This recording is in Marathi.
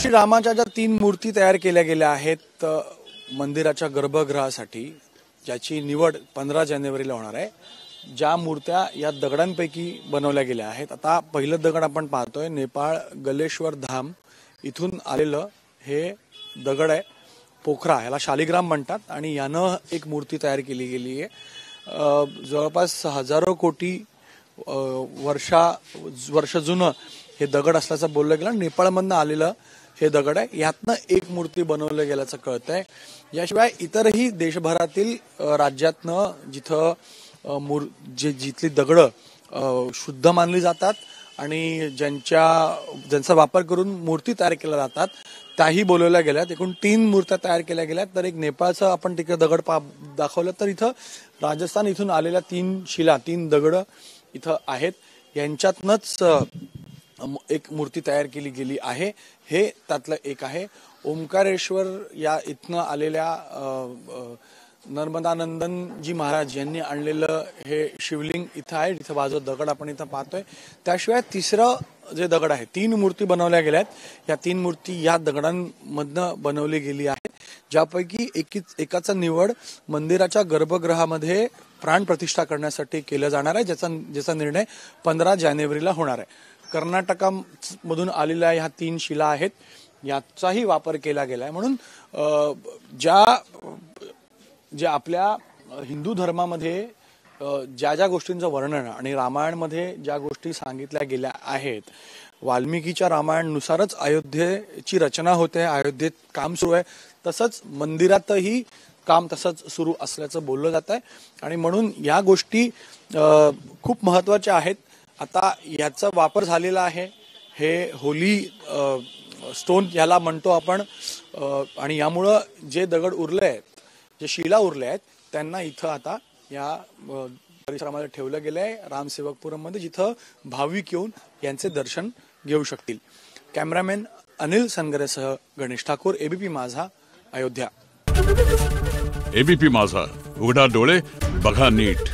श्री रामाच्या ज्या 3 मूर्ती तयार केल्या गेल्या आहेत मंदिराच्या गर्भगृहासाठी, ज्याची निवड 15 जानेवारीला होणार आहे, ज्या मूर्त्या या दगडांपैकी बनवल्या गेल्या आहेत. आता पहिलं दगड आपण पाहतोय, नेपाळ गलेश्वर धाम इथून आलेलं हे दगड आहे. पोखरा, याला शालिग्राम म्हणतात आणि यानं एक मूर्ती तयार केली गेली आहे. जवळपास हजारो कोटी वर्ष जुनं हे दगड असल्याचं बोललं गेलं. नेपाळमधनं आलेलं हे दगड आहे. यातनं एक मूर्ती बनवलं गेल्याचं कळतंय. याशिवाय इतरही देशभरातील राज्यातनं जिथं जिथली दगडं शुद्ध मानली जातात आणि ज्यांचा वापर करून मूर्ती तयार केल्या जातात त्याही बोलवल्या गेल्यात. एकूण 3 मूर्त्या तयार केल्या गेल्यात. तर एक नेपाळचं आपण तिकडे दगड दाखवलं तर इथं राजस्थान इथून आलेल्या 3 दगड इथं आहेत. यांच्यातनच एक मूर्ती तयार केली गेली आहे. हे त्यातलं एक आहे. ओंकारेश्वर या इथनं आलेल्या नर्मदानंदनजी महाराज यांनी आणलेलं हे शिवलिंग इथं आहे. इथं बाजू दगड आपण इथं पाहतोय. त्याशिवाय तिसरं जे दगड आहे, 3 मूर्ती बनवल्या गेल्यात. या 3 मूर्ती या दगडांमधनं बनवली गेली आहे, ज्यापैकी एकाचा निवड मंदिराच्या गर्भगृहामध्ये प्राण प्रतिष्ठा करण्यासाठी केलं जाणार आहे, ज्याचा निर्णय 15 जानेवारीला होणार आहे. कर्नाटकामधून आलेल्या ह्या 3 शिला आहेत, याचाही वापर केला गेलाय. म्हणून ज्या आपल्या हिंदू धर्मामध्ये ज्या गोष्टींचं वर्णन आणि रामायणमध्ये ज्या गोष्टी सांगितल्या गेल्या आहेत, वाल्मिकीच्या रामायणानुसारच अयोध्येची रचना होते, अयोध्येत काम सुरू आहे, तसंच मंदिरातही काम तसंच सुरू असल्याचं बोललं जात आहे. आणि म्हणून या गोष्टी खूप महत्वाच्या आहेत. आता याचा वापर झालेला आहे, हे होली स्टोन याला म्हणतो आपण. आणि यामुळं जे दगड उरले आहेत, जे शिला उरले आहेत, त्यांना इथं आता या परिसरामध्ये ठेवलं गेलंय रामसेवकपुरममध्ये, जिथं भाविक येऊन यांचे दर्शन घेऊ शकतील. कॅमेरामॅन अनिल सनगरेसह गणेश ठाकूर, एबीपी माझा, अयोध्या. एबीपी माझा, उघडा डोळे बघा नीट.